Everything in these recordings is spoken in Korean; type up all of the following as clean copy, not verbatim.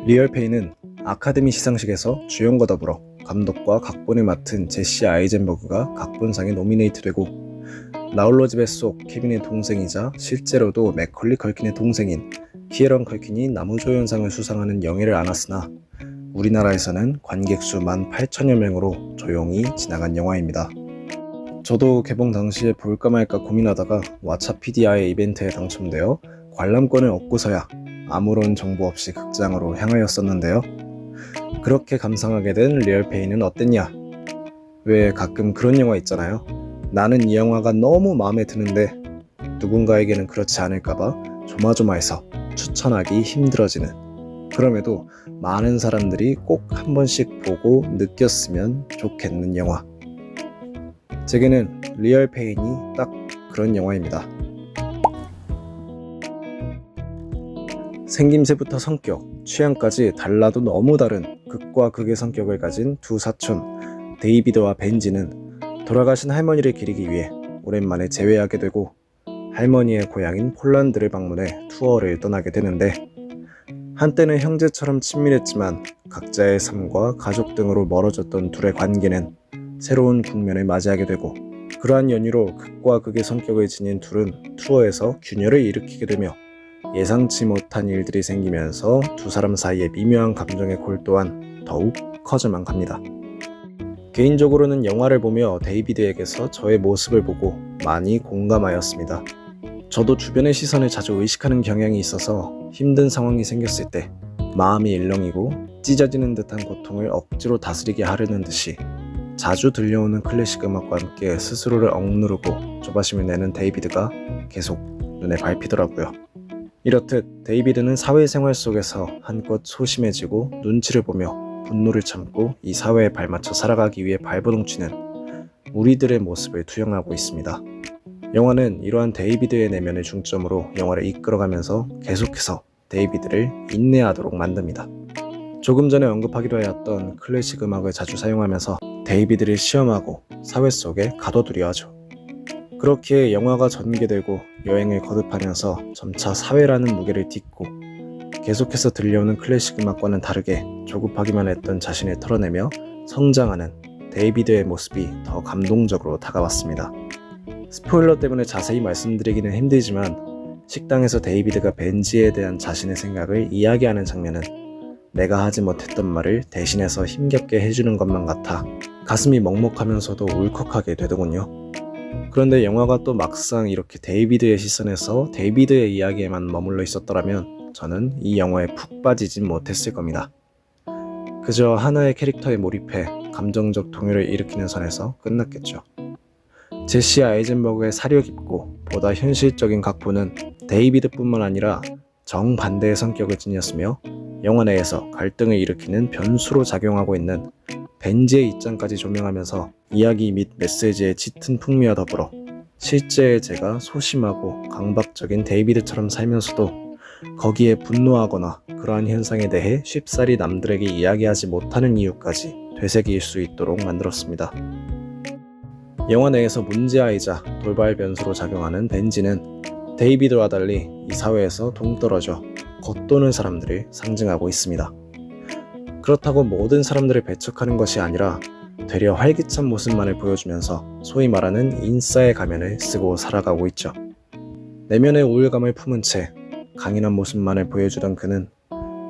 리얼페이는 아카데미 시상식에서 주연과 더불어 감독과 각본을 맡은 제시 아이젠버그가 각본상에 노미네이트되고, 나홀로 집에 속 케빈의 동생이자 실제로도 맥컬리 컬킨의 동생인 키에런 컬킨이 나무조연상을 수상하는 영예를 안았으나 우리나라에서는 관객 수 18,000여 명으로 조용히 지나간 영화입니다. 저도 개봉 당시에 볼까 말까 고민하다가 왓챠피디아의 이벤트에 당첨되어 관람권을 얻고서야 아무런 정보 없이 극장으로 향하였었는데요. 그렇게 감상하게 된 리얼페이는 어땠냐? 왜 가끔 그런 영화 있잖아요. 나는 이 영화가 너무 마음에 드는데 누군가에게는 그렇지 않을까봐 조마조마해서 추천하기 힘들어지는, 그럼에도 많은 사람들이 꼭 한 번씩 보고 느꼈으면 좋겠는 영화. 제게는 리얼페인이 딱 그런 영화입니다. 생김새부터 성격, 취향까지 달라도 너무 다른 극과 극의 성격을 가진 두 사촌 데이비드와 벤지는 돌아가신 할머니를 기리기 위해 오랜만에 재회하게 되고, 할머니의 고향인 폴란드를 방문해 투어를 떠나게 되는데, 한때는 형제처럼 친밀했지만 각자의 삶과 가족 등으로 멀어졌던 둘의 관계는 새로운 국면을 맞이하게 되고, 그러한 연유로 극과 극의 성격을 지닌 둘은 투어에서 균열을 일으키게 되며 예상치 못한 일들이 생기면서 두 사람 사이의 미묘한 감정의 골 또한 더욱 커져만 갑니다. 개인적으로는 영화를 보며 데이비드에게서 저의 모습을 보고 많이 공감하였습니다. 저도 주변의 시선을 자주 의식하는 경향이 있어서 힘든 상황이 생겼을 때 마음이 일렁이고 찢어지는 듯한 고통을 억지로 다스리게 하려는 듯이 자주 들려오는 클래식 음악과 함께 스스로를 억누르고 조바심을 내는 데이비드가 계속 눈에 밟히더라고요. 이렇듯 데이비드는 사회생활 속에서 한껏 소심해지고 눈치를 보며 분노를 참고 이 사회에 발맞춰 살아가기 위해 발버둥치는 우리들의 모습을 투영하고 있습니다. 영화는 이러한 데이비드의 내면을 중점으로 영화를 이끌어가면서 계속해서 데이비드를 인내하도록 만듭니다. 조금 전에 언급하기로 하였던 클래식 음악을 자주 사용하면서 데이비드를 시험하고 사회 속에 가둬두려 하죠. 그렇기에 영화가 전개되고 여행을 거듭하면서 점차 사회라는 무게를 딛고 계속해서 들려오는 클래식 음악과는 다르게 조급하기만 했던 자신을 털어내며 성장하는 데이비드의 모습이 더 감동적으로 다가왔습니다. 스포일러 때문에 자세히 말씀드리기는 힘들지만 식당에서 데이비드가 벤지에 대한 자신의 생각을 이야기하는 장면은 내가 하지 못했던 말을 대신해서 힘겹게 해주는 것만 같아 가슴이 먹먹하면서도 울컥하게 되더군요. 그런데 영화가 또 막상 이렇게 데이비드의 시선에서 데이비드의 이야기에만 머물러 있었더라면 저는 이 영화에 푹 빠지진 못했을 겁니다. 그저 하나의 캐릭터에 몰입해 감정적 동요를 일으키는 선에서 끝났겠죠. 제시 아이젠버그의 사려 깊고 보다 현실적인 각본은 데이비드뿐만 아니라 정반대의 성격을 지녔으며 영화 내에서 갈등을 일으키는 변수로 작용하고 있는 벤지의 입장까지 조명하면서 이야기 및 메시지의 짙은 풍미와 더불어 실제의 제가 소심하고 강박적인 데이비드처럼 살면서도 거기에 분노하거나 그러한 현상에 대해 쉽사리 남들에게 이야기하지 못하는 이유까지 되새길 수 있도록 만들었습니다. 영화 내에서 문제아이자 돌발 변수로 작용하는 벤지는 데이비드와 달리 이 사회에서 동떨어져 겉도는 사람들을 상징하고 있습니다. 그렇다고 모든 사람들을 배척하는 것이 아니라 되려 활기찬 모습만을 보여주면서 소위 말하는 인싸의 가면을 쓰고 살아가고 있죠. 내면의 우울감을 품은 채 강인한 모습만을 보여주던 그는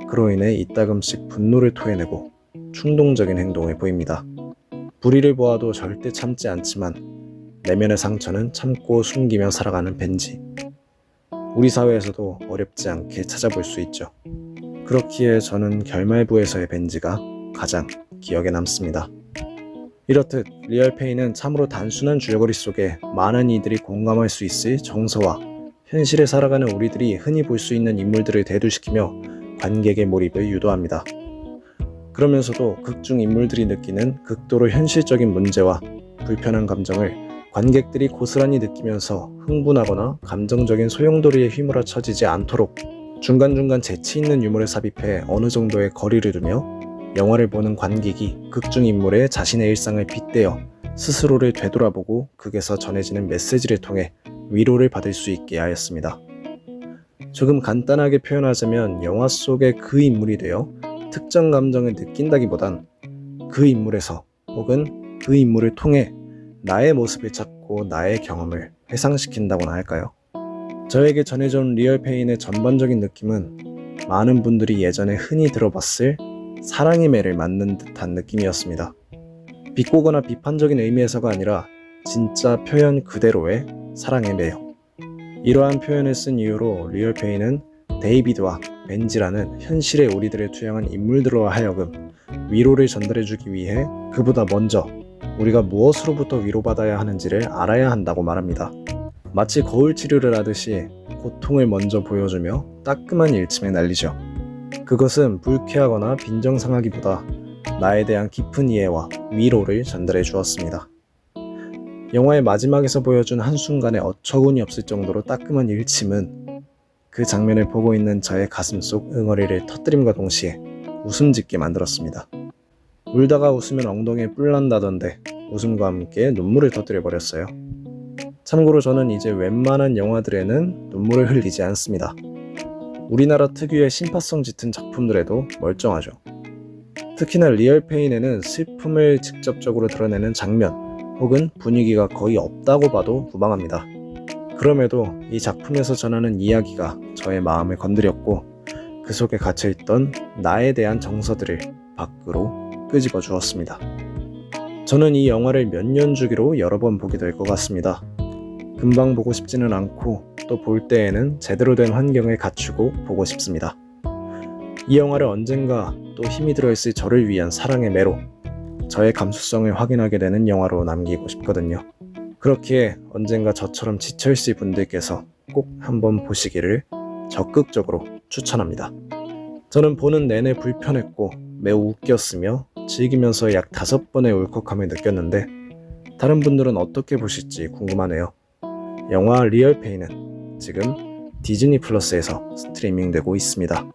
그로 인해 이따금씩 분노를 토해내고 충동적인 행동을 보입니다. 불의를 보아도 절대 참지 않지만 내면의 상처는 참고 숨기며 살아가는 벤지. 우리 사회에서도 어렵지 않게 찾아볼 수 있죠. 그렇기에 저는 결말부에서의 벤지가 가장 기억에 남습니다. 이렇듯 리얼페이는 참으로 단순한 줄거리 속에 많은 이들이 공감할 수 있을 정서와 현실에 살아가는 우리들이 흔히 볼 수 있는 인물들을 대두시키며 관객의 몰입을 유도합니다. 그러면서도 극중 인물들이 느끼는 극도로 현실적인 문제와 불편한 감정을 관객들이 고스란히 느끼면서 흥분하거나 감정적인 소용돌이에 휘몰아 처지지 않도록 중간중간 재치 있는 유머를 삽입해 어느 정도의 거리를 두며 영화를 보는 관객이 극중 인물의 자신의 일상을 빗대어 스스로를 되돌아보고 극에서 전해지는 메시지를 통해 위로를 받을 수 있게 하였습니다. 조금 간단하게 표현하자면 영화 속의 그 인물이 되어 특정 감정을 느낀다기보단 그 인물에서 혹은 그 인물을 통해 나의 모습을 찾고 나의 경험을 회상시킨다고나 할까요? 저에게 전해져 온 리얼페인의 전반적인 느낌은 많은 분들이 예전에 흔히 들어봤을 사랑의 매를 맞는 듯한 느낌이었습니다. 비꼬거나 비판적인 의미에서가 아니라 진짜 표현 그대로의 사랑의 매요. 이러한 표현을 쓴 이유로 리얼페인은 데이비드와 벤지라는 현실의 우리들을 투영한 인물들로 하여금 위로를 전달해주기 위해 그보다 먼저 우리가 무엇으로부터 위로받아야 하는지를 알아야 한다고 말합니다. 마치 거울 치료를 하듯이 고통을 먼저 보여주며 따끔한 일침에 날리죠. 그것은 불쾌하거나 빈정상하기보다 나에 대한 깊은 이해와 위로를 전달해 주었습니다. 영화의 마지막에서 보여준 한순간의 어처구니 없을 정도로 따끔한 일침은 그 장면을 보고 있는 저의 가슴 속 응어리를 터뜨림과 동시에 웃음 짓게 만들었습니다. 울다가 웃으면 엉덩이에 뿔 난다던데 웃음과 함께 눈물을 터뜨려 버렸어요. 참고로 저는 이제 웬만한 영화들에는 눈물을 흘리지 않습니다. 우리나라 특유의 신파성 짙은 작품들에도 멀쩡하죠. 특히나 리얼페인에는 슬픔을 직접적으로 드러내는 장면 혹은 분위기가 거의 없다고 봐도 무방합니다. 그럼에도 이 작품에서 전하는 이야기가 저의 마음을 건드렸고 그 속에 갇혀있던 나에 대한 정서들을 밖으로 끄집어 주었습니다. 저는 이 영화를 몇 년 주기로 여러 번 보게 될 것 같습니다. 금방 보고 싶지는 않고 또 볼 때에는 제대로 된 환경을 갖추고 보고 싶습니다. 이 영화를 언젠가 또 힘이 들어있을 저를 위한 사랑의 매로 저의 감수성을 확인하게 되는 영화로 남기고 싶거든요. 그렇기에 언젠가 저처럼 지쳐있을 분들께서 꼭 한번 보시기를 적극적으로 추천합니다. 저는 보는 내내 불편했고 매우 웃겼으며 즐기면서 약 5번의 울컥함을 느꼈는데 다른 분들은 어떻게 보실지 궁금하네요. 영화 리얼페인은 지금 디즈니 플러스에서 스트리밍되고 있습니다.